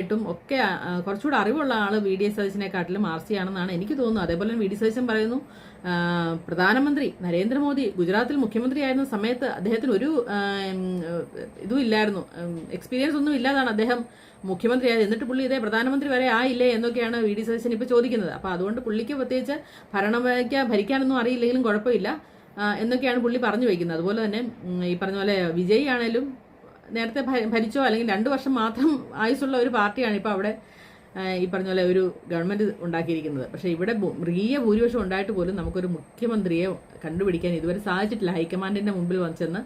ആയിട്ടും ഒക്കെ കുറച്ചുകൂടെ അറിവുള്ള ആൾ വി ഡി സതീശനെക്കാട്ടിലും ആർ സി ആണെന്നാണ് എനിക്ക് തോന്നുന്നത്. അതേപോലെ തന്നെ വി ഡി സതീശൻ പറയുന്നു, പ്രധാനമന്ത്രി നരേന്ദ്രമോദി ഗുജറാത്തിൽ മുഖ്യമന്ത്രി ആയിരുന്ന സമയത്ത് അദ്ദേഹത്തിന് ഒരു ഇതും ഇല്ലായിരുന്നു, എക്സ്പീരിയൻസ് ഒന്നും ഇല്ലാതാണ് അദ്ദേഹം മുഖ്യമന്ത്രി ആയത്. എന്നിട്ട് പുള്ളി ഇതേ പ്രധാനമന്ത്രി വരെ ആയില്ലേ എന്നൊക്കെയാണ് വി ഡി സതീശൻ ഇപ്പോൾ ചോദിക്കുന്നത്. അപ്പോൾ അതുകൊണ്ട് പുള്ളിക്ക് പ്രത്യേകിച്ച് ഭരിക്കാനൊന്നും അറിയില്ലെങ്കിലും കുഴപ്പമില്ല എന്നൊക്കെയാണ് പുള്ളി പറഞ്ഞു വയ്ക്കുന്നത്. അതുപോലെ തന്നെ ഈ പറഞ്ഞ പോലെ വിജയ് ആണേലും നേരത്തെ ഭരിച്ചോ അല്ലെങ്കിൽ 2 വർഷം മാത്രം ആയുസുള്ള ഒരു പാർട്ടിയാണ് ഇപ്പോൾ അവിടെ ഈ പറഞ്ഞ പോലെ ഒരു ഗവൺമെന്റ് ഉണ്ടാക്കിയിരിക്കുന്നത്. പക്ഷേ ഇവിടെ മൃഗീയ ഭൂരിപക്ഷം ഉണ്ടായിട്ട് പോലും നമുക്കൊരു മുഖ്യമന്ത്രിയെ കണ്ടുപിടിക്കാൻ ഇതുവരെ സാധിച്ചിട്ടില്ല. ഹൈക്കമാൻഡിന്റെ മുമ്പിൽ വന്ന്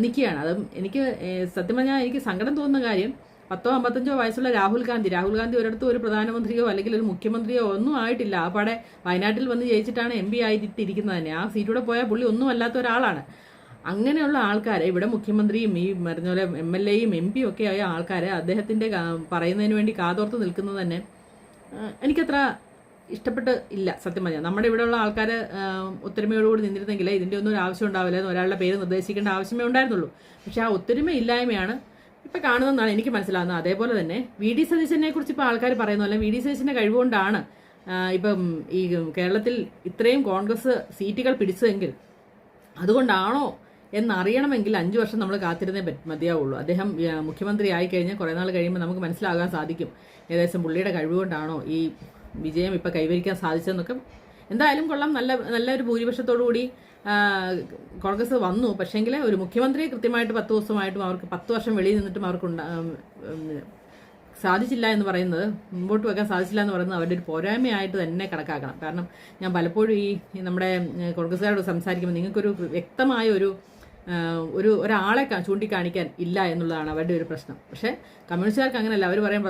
നിൽക്കുകയാണ്. അതും എനിക്ക് സത്യം പറഞ്ഞാൽ എനിക്ക് സങ്കടം തോന്നുന്ന കാര്യം 10-55 വയസ്സുള്ള രാഹുൽ ഗാന്ധി ഒരിടത്തും ഒരു പ്രധാനമന്ത്രിയോ അല്ലെങ്കിൽ ഒരു മുഖ്യമന്ത്രിയോ ഒന്നും ആയിട്ടില്ല. ആ പാടെ വയനാട്ടിൽ വന്ന് ജയിച്ചിട്ടാണ് MP ആയിട്ടിരിക്കുന്നത് തന്നെ. ആ സീറ്റൂടെ പോയാൽ പുള്ളി ഒന്നും അല്ലാത്ത ഒരാളാണ്. അങ്ങനെയുള്ള ആൾക്കാരെ ഇവിടെ മുഖ്യമന്ത്രിയും ഈ പറഞ്ഞ പോലെ MLAയും MP ഒക്കെ ആയ ആൾക്കാരെ അദ്ദേഹത്തിന്റെ പറയുന്നതിന് വേണ്ടി കാതോർത്ത് നിൽക്കുന്നത് തന്നെ എനിക്കത്ര ഇഷ്ടപ്പെട്ട് ഇല്ല സത്യം പറഞ്ഞാൽ. നമ്മുടെ ഇവിടെയുള്ള ആൾക്കാർ ഒത്തൊരുമയോടുകൂടി നിന്നിരുന്നെങ്കിൽ ഇതിൻ്റെ ഒന്നും ഒരു ആവശ്യം ഉണ്ടാവില്ല, ഒരാളുടെ പേര് നിർദ്ദേശിക്കേണ്ട ആവശ്യമേ ഉണ്ടായിരുന്നുള്ളൂ. പക്ഷെ ആ ഒത്തൊരുമ ഇല്ലായ്മയാണ് ഇപ്പം കാണുന്നതെന്നാണ് എനിക്ക് മനസ്സിലാകുന്നത്. അതേപോലെ തന്നെ വി ഡി സതീശനെ കുറിച്ച് ഇപ്പോൾ ആൾക്കാർ പറയുന്നു, അല്ലെങ്കിൽ വി ഡി സതീശന്റെ കഴിവുകൊണ്ടാണ് ഇപ്പം ഈ കേരളത്തിൽ ഇത്രയും കോൺഗ്രസ് സീറ്റുകൾ പിടിച്ചതെങ്കിൽ അതുകൊണ്ടാണോ എന്നറിയണമെങ്കിൽ 5 വർഷം നമ്മൾ കാത്തിരുന്നേ മതിയാവുള്ളൂ. അദ്ദേഹം മുഖ്യമന്ത്രി ആയി കഴിഞ്ഞാൽ കുറേ നാൾ കഴിയുമ്പോൾ നമുക്ക് മനസ്സിലാകാൻ സാധിക്കും ഏകദേശം പുള്ളിയുടെ കഴിവുകൊണ്ടാണോ ഈ വിജയം ഇപ്പം കൈവരിക്കാൻ സാധിച്ചതെന്നൊക്കെ. എന്തായാലും കൊള്ളാം, നല്ലൊരു ഭൂരിപക്ഷത്തോടു കൂടി കോൺഗ്രസ് വന്നു. പക്ഷേങ്കിൽ ഒരു മുഖ്യമന്ത്രിയെ കൃത്യമായിട്ട് 10 ദിവസമായിട്ടും അവർക്ക് 10 വർഷം വെളിയിൽ നിന്നിട്ടും അവർക്ക് സാധിച്ചില്ല എന്ന് പറയുന്നത്, മുമ്പോട്ട് വെക്കാൻ സാധിച്ചില്ല എന്ന് പറയുന്നത് അവരുടെ ഒരു പോരായ്മയായിട്ട് തന്നെ കണക്കാക്കണം. കാരണം ഞാൻ പലപ്പോഴും ഈ നമ്മുടെ കോൺഗ്രസ്സുകാരോട് സംസാരിക്കുമ്പോൾ നിങ്ങൾക്കൊരു വ്യക്തമായ ഒരാളെ ചൂണ്ടിക്കാണിക്കാൻ ഇല്ല എന്നുള്ളതാണ് അവരുടെ ഒരു പ്രശ്നം. പക്ഷേ കമ്മ്യൂണിസ്റ്റുകാർക്ക് അങ്ങനെയല്ല. അവർ പറയും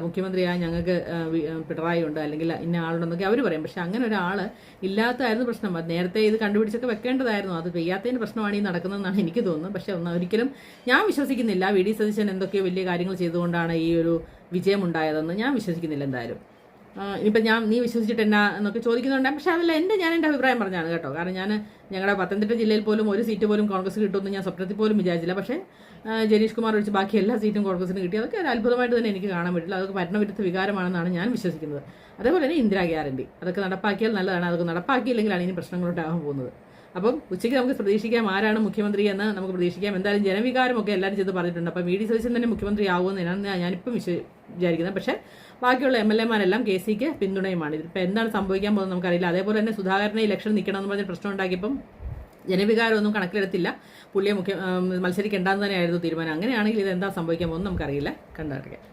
മുഖ്യമന്ത്രിയായ ഞങ്ങൾക്ക് പിണറായി ഉണ്ട് അല്ലെങ്കിൽ ഇന്ന ആളുണ്ടെന്നൊക്കെ അവർ പറയും. പക്ഷെ അങ്ങനെ ഒരാൾ ഇല്ലാത്തതായിരുന്നു പ്രശ്നം. നേരത്തെ ഇത് കണ്ടുപിടിച്ചൊക്കെ വെക്കേണ്ടതായിരുന്നു. അത് ചെയ്യാത്തതിന് പ്രശ്നമാണ് ഈ നടക്കുന്നതെന്നാണ് എനിക്ക് തോന്നുന്നത്. പക്ഷെ ഒരിക്കലും ഞാൻ വിശ്വസിക്കുന്നില്ല വി ഡി സതീശൻ എന്തൊക്കെയോ വലിയ കാര്യങ്ങൾ ചെയ്തുകൊണ്ടാണ് ഈ ഒരു വിജയം ഉണ്ടായതെന്ന് ഞാൻ വിശ്വസിക്കുന്നില്ല എന്തായാലും. ഇനിയിപ്പോൾ നീ വിശ്വസിച്ചിട്ട് എന്നാ എന്നൊക്കെ ചോദിക്കുന്നുണ്ട്. പക്ഷെ അതല്ല ഞാൻ എൻ്റെ അഭിപ്രായം പറഞ്ഞാണ് കേട്ടോ. കാരണം ഞങ്ങളുടെ പത്തനംതിട്ട ജില്ലയിൽ പോലും ഒരു സീറ്റ് പോലും കോൺഗ്രസ് കിട്ടുമെന്ന് ഞാൻ സ്വപ്നത്തിൽ പോലും വിചാരിച്ചില്ല. പക്ഷേ ജനീഷ് കുമാർ ഒഴിച്ച് ബാക്കി എല്ലാ സീറ്റും കോൺഗ്രസിന് കിട്ടി. അതൊക്കെ ഒരു അത്ഭുതമായിട്ട് തന്നെ എനിക്ക് കാണാൻ പറ്റില്ല. അതൊക്കെ ഭരണവിരുദ്ധ വികാരമാണെന്നാണ് ഞാൻ വിശ്വസിക്കുന്നത്. അതേപോലെ തന്നെ ഇന്ദിരാ ഗ്യാരണ്ടി അതൊക്കെ നടപ്പാക്കിയാൽ നല്ലതാണ്. അതൊക്കെ നടപ്പാക്കിയില്ലെങ്കിലാണ് ഇനി പ്രശ്നങ്ങളുണ്ടാകാൻ പോകുന്നത്. അപ്പം ഉച്ചയ്ക്ക് നമുക്ക് പ്രതീക്ഷിക്കാം ആരാണ് മുഖ്യമന്ത്രി എന്ന് നമുക്ക് പ്രതീക്ഷിക്കാം. എന്തായാലും ജനവികാരമൊക്കെ എല്ലാവരും ചെയ്ത് പറഞ്ഞിട്ടുണ്ട്. അപ്പം വി ഡി സതീശൻ തന്നെ മുഖ്യമന്ത്രി ആകുമെന്ന് ഞാനിപ്പം വിചാരിക്കുന്നത്. പക്ഷേ ബാക്കിയുള്ള MLAമാരെല്ലാം KCക്ക് പിന്തുണയുമാണ്. ഇതിപ്പോൾ എന്താണ് സംഭവിക്കാൻ പോകുന്നത് നമുക്കറിയില്ല. അതേപോലെ തന്നെ സുധാകരനെ ഇലക്ഷൻ നിൽക്കണമെന്ന് പറഞ്ഞ് പ്രശ്നം ഉണ്ടാക്കിയപ്പം ജനവികാരമൊന്നും കണക്കിലെടുത്തില്ല. പുള്ളിയെ മത്സരിക്കേണ്ടെന്ന് തന്നെയായിരുന്നു തീരുമാനം. അങ്ങനെയാണെങ്കിൽ ഇത് എന്താ സംഭവിക്കാൻ പോകുന്നത് നമുക്കറിയില്ല. കണ്ടറിയാം.